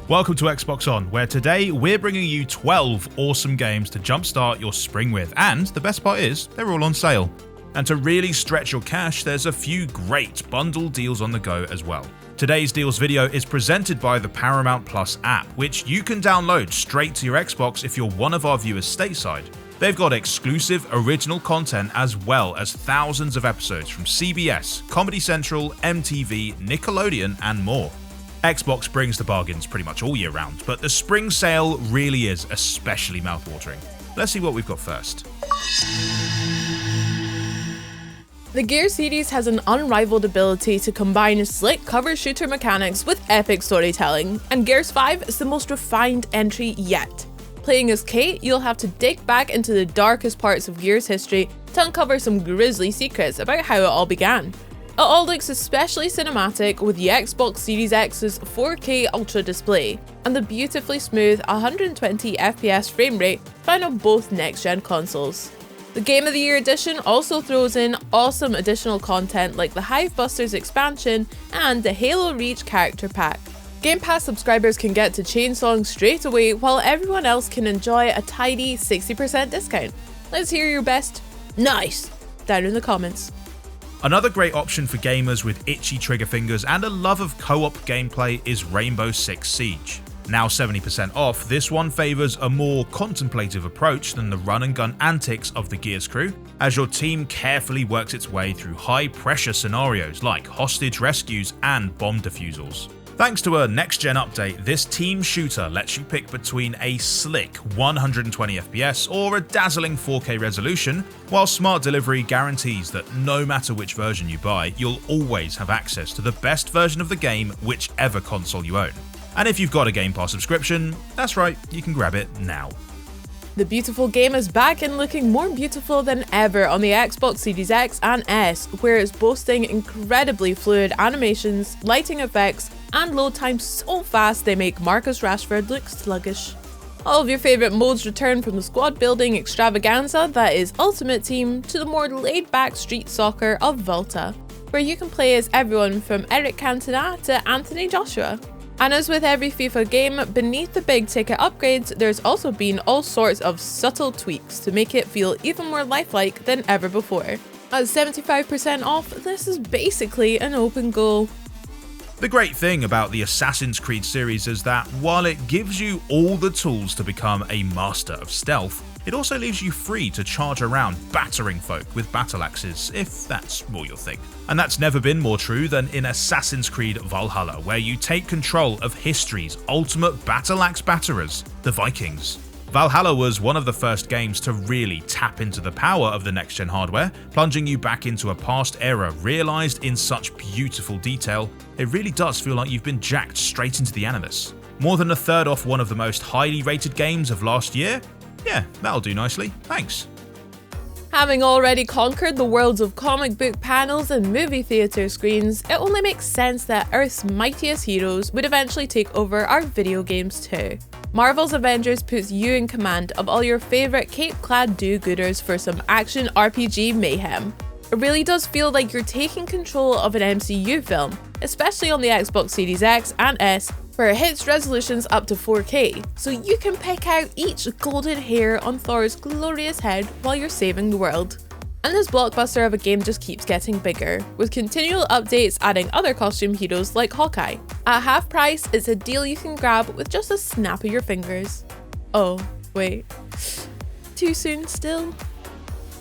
Welcome to Xbox On, where today we're bringing you 12 awesome games to jumpstart your spring with, and the best part is, they're all on sale. And to really stretch your cash, there's a few great bundle deals on the go as well. Today's deals video is presented by the Paramount Plus app, which you can download straight to your Xbox if you're one of our viewers stateside. They've got exclusive original content as well as thousands of episodes from CBS, Comedy Central, MTV, Nickelodeon, and more. Xbox brings the bargains pretty much all year round, but the spring sale really is especially mouthwatering. Let's see what we've got first. The Gears series has an unrivaled ability to combine slick cover shooter mechanics with epic storytelling, and Gears 5 is the most refined entry yet. Playing as Kate, you'll have to dig back into the darkest parts of Gears history to uncover some grisly secrets about how it all began. It all looks especially cinematic with the Xbox Series X's 4K Ultra display and the beautifully smooth 120 FPS frame rate found on both next-gen consoles. The Game of the Year edition also throws in awesome additional content like the Hivebusters expansion and the Halo Reach character pack. Game Pass subscribers can get to chainsawing straight away while everyone else can enjoy a tidy 60% discount. Let's hear your best "nice" down in the comments. Another great option for gamers with itchy trigger fingers and a love of co-op gameplay is Rainbow Six Siege. Now 70% off, this one favours a more contemplative approach than the run-and-gun antics of the Gears crew, as your team carefully works its way through high-pressure scenarios like hostage rescues and bomb defusals. Thanks to a next-gen update, this team shooter lets you pick between a slick 120 FPS or a dazzling 4K resolution, while Smart Delivery guarantees that no matter which version you buy, you'll always have access to the best version of the game whichever console you own. And if you've got a Game Pass subscription, that's right, you can grab it now. The beautiful game is back and looking more beautiful than ever on the Xbox Series X and S, where it's boasting incredibly fluid animations, lighting effects, and load times so fast they make Marcus Rashford look sluggish. All of your favourite modes return, from the squad building extravaganza that is Ultimate Team to the more laid-back street soccer of Volta, where you can play as everyone from Eric Cantona to Anthony Joshua. And as with every FIFA game, beneath the big ticket upgrades, there's also been all sorts of subtle tweaks to make it feel even more lifelike than ever before. At 75% off, this is basically an open goal. The great thing about the Assassin's Creed series is that while it gives you all the tools to become a master of stealth, it also leaves you free to charge around battering folk with battle axes, if that's more your thing. And that's never been more true than in Assassin's Creed Valhalla, where you take control of history's ultimate battle axe batterers, the Vikings. Valhalla was one of the first games to really tap into the power of the next-gen hardware, plunging you back into a past era realised in such beautiful detail. It really does feel like you've been jacked straight into the Animus. More than a third off one of the most highly rated games of last year? Yeah, that'll do nicely, thanks. Having already conquered the worlds of comic book panels and movie theatre screens, it only makes sense that Earth's mightiest heroes would eventually take over our video games too. Marvel's Avengers puts you in command of all your favourite cape-clad do-gooders for some action RPG mayhem. It really does feel like you're taking control of an MCU film, especially on the Xbox Series X and S, where it hits resolutions up to 4K, so you can pick out each golden hair on Thor's glorious head while you're saving the world. And this blockbuster of a game just keeps getting bigger, with continual updates adding other costume heroes like Hawkeye. At half price, it's a deal you can grab with just a snap of your fingers. Oh, wait. Too soon still?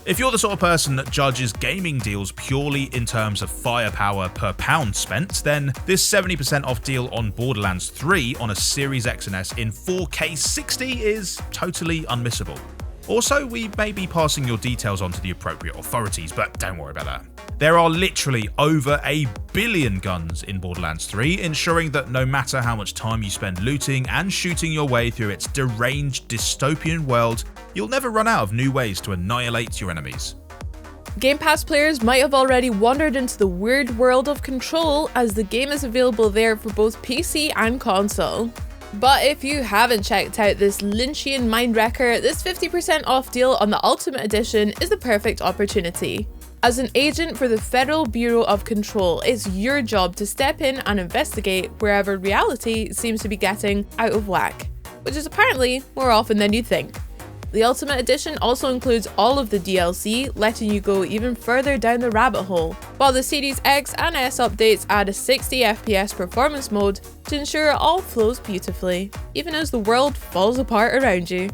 If you're the sort of person that judges gaming deals purely in terms of firepower per pound spent, then this 70% off deal on Borderlands 3 on a Series X and S in 4K 60 is totally unmissable. Also, we may be passing your details on to the appropriate authorities, but don't worry about that. There are literally over 1 billion guns in Borderlands 3, ensuring that no matter how much time you spend looting and shooting your way through its deranged dystopian world, you'll never run out of new ways to annihilate your enemies. Game Pass players might have already wandered into the weird world of Control, as the game is available there for both PC and console. But if you haven't checked out this Lynchian mindwrecker, this 50% off deal on the Ultimate Edition is the perfect opportunity. As an agent for the Federal Bureau of Control, it's your job to step in and investigate wherever reality seems to be getting out of whack, which is apparently more often than you think. The Ultimate Edition also includes all of the DLC, letting you go even further down the rabbit hole, while the Series X and S updates add a 60 FPS performance mode to ensure it all flows beautifully, even as the world falls apart around you.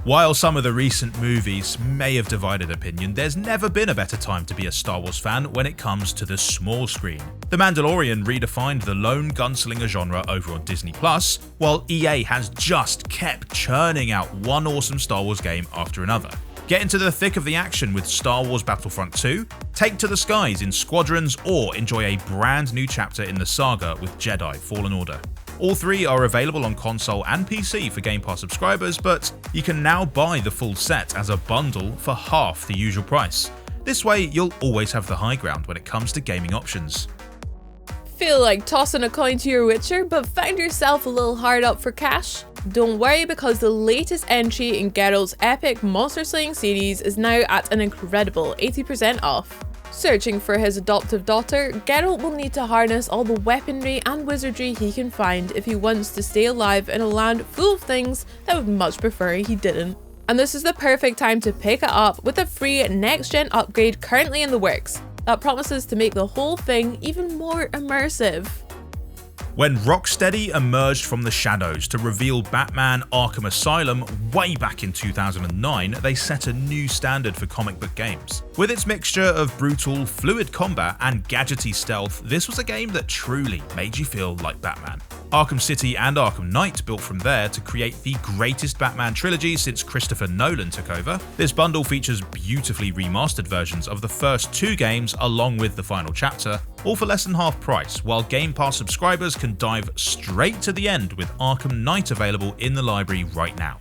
While some of the recent movies may have divided opinion, there's never been a better time to be a Star Wars fan when it comes to the small screen. The Mandalorian redefined the lone gunslinger genre over on Disney+, while EA has just kept churning out one awesome Star Wars game after another. Get into the thick of the action with Star Wars Battlefront 2, take to the skies in Squadrons, or enjoy a brand new chapter in the saga with Jedi Fallen Order. All three are available on console and PC for Game Pass subscribers, but you can now buy the full set as a bundle for half the usual price. This way, you'll always have the high ground when it comes to gaming options. Feel like tossing a coin to your Witcher, but find yourself a little hard up for cash? Don't worry, because the latest entry in Geralt's epic monster slaying series is now at an incredible 80% off. Searching for his adoptive daughter, Geralt will need to harness all the weaponry and wizardry he can find if he wants to stay alive in a land full of things that would much prefer he didn't. And this is the perfect time to pick it up with a free next-gen upgrade currently in the works that promises to make the whole thing even more immersive. When Rocksteady emerged from the shadows to reveal Batman Arkham Asylum way back in 2009, they set a new standard for comic book games. With its mixture of brutal, fluid combat and gadgety stealth, this was a game that truly made you feel like Batman. Arkham City and Arkham Knight built from there to create the greatest Batman trilogy since Christopher Nolan took over. This bundle features beautifully remastered versions of the first two games along with the final chapter, all for less than half price, while Game Pass subscribers can dive straight to the end with Arkham Knight available in the library right now.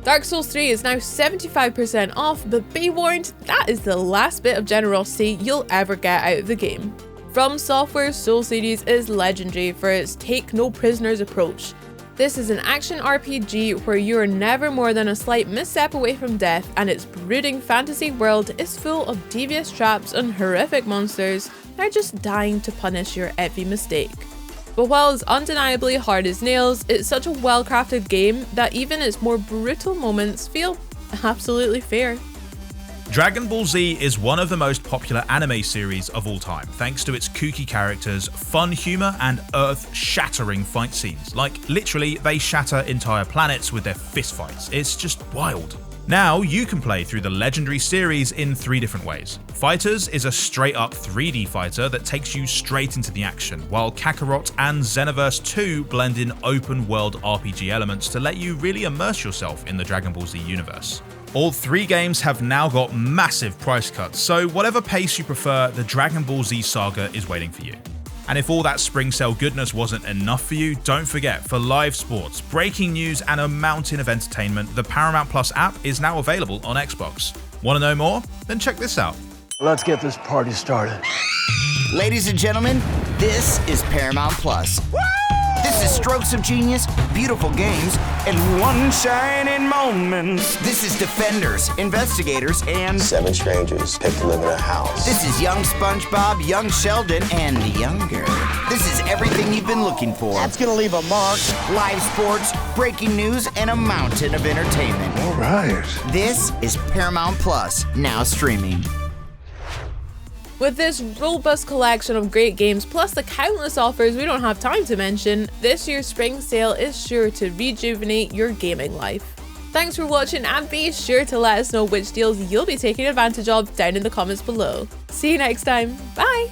Dark Souls 3 is now 75% off, but be warned, that is the last bit of generosity you'll ever get out of the game. From Software's Soul series is legendary for its take no prisoners approach. This is an action RPG where you are never more than a slight misstep away from death, and its brooding fantasy world is full of devious traps and horrific monsters that are just dying to punish your every mistake. But while it's undeniably hard as nails, it's such a well-crafted game that even its more brutal moments feel absolutely fair. Dragon Ball Z is one of the most popular anime series of all time, thanks to its kooky characters, fun humor, and earth-shattering fight scenes. Like, literally, they shatter entire planets with their fistfights. It's just wild. Now, you can play through the legendary series in 3 different ways. FIGHTERZ is a straight-up 3D fighter that takes you straight into the action, while KAKAROT and XENOVERSE 2 blend in open-world RPG elements to let you really immerse yourself in the Dragon Ball Z universe. All 3 games have now got massive price cuts, so whatever pace you prefer, the Dragon Ball Z saga is waiting for you. And if all that spring sale goodness wasn't enough for you, don't forget, for live sports, breaking news, and a mountain of entertainment, the Paramount Plus app is now available on Xbox. Want to know more? Then check this out. Let's get this party started. Ladies and gentlemen, this is Paramount Plus. This is strokes of genius, beautiful games, and one shining moment. This is Defenders, Investigators, and 7 strangers picked to live in a house. This is young SpongeBob, young Sheldon, and younger. This is everything you've been looking for. That's gonna leave a mark. Live sports, breaking news, and a mountain of entertainment. All right. This is Paramount Plus, now streaming. With this robust collection of great games, plus the countless offers we don't have time to mention, this year's spring sale is sure to rejuvenate your gaming life. Thanks for watching, and be sure to let us know which deals you'll be taking advantage of down in the comments below. See you next time, bye!